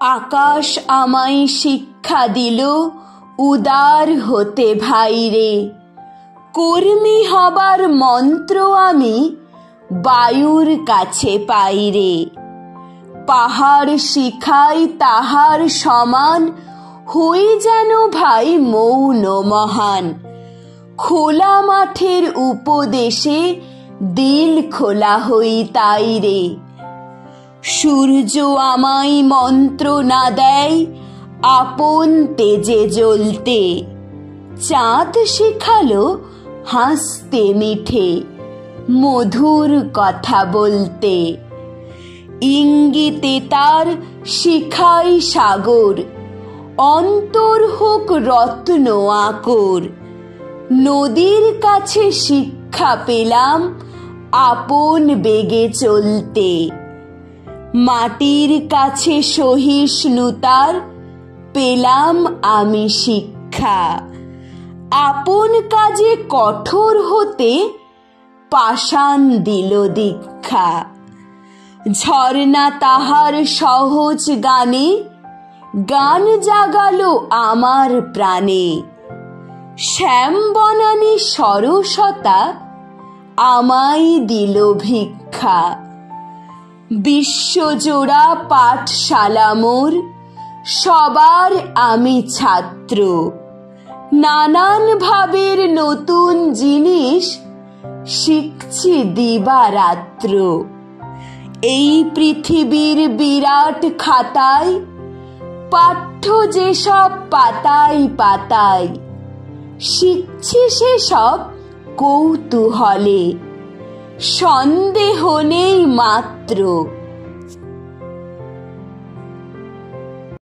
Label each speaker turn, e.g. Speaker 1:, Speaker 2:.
Speaker 1: আকাশ আমায় শিক্ষা দিল উদার হতে ভাইরে। কর্মী হবার মন্ত্র আমি বায়ুর কাছে পাইরে। পাহাড় শিখাই তাহার সমান, হই যেন ভাই মৌন মহান। খোলা মাঠের উপদেশে দিল খোলা হই তাইরে। সূর্য আমায় মন্ত্র না দেয় আপন তেজে জ্বলতে। চাঁদ শেখালো হাসতে মিঠে, মধুর কথা বলতে। ইঙ্গিতে তার শিখাই সাগর, অন্তর হোক রত্ন আকর। নদীর কাছে শিক্ষা পেলাম আপন বেগে চলতে। মাটির কাছে সহিষ্ণুতার পেলাম আমি শিক্ষা। আপন কাজে কঠোর হতে পাষাণ দিল দীক্ষা। ঝর্ণা তাহার সহজ গানে গান জাগালো আমার প্রাণে। শ্যাম বনানী সরসতা আমায় দিল ভিক্ষা। বিশ্বজোড়া পাঠশালা মোর, সবার আমি ছাত্র। নানান ভাবের নতুন জিনিস শিখছি দিবারাত্র। এই পৃথিবীর বিরাট খাতায় পাঠ্য যেসব পাতায় পাতায়, শিখছি সেসব কৌতূহলে। সন্দেহ নেই মাত্র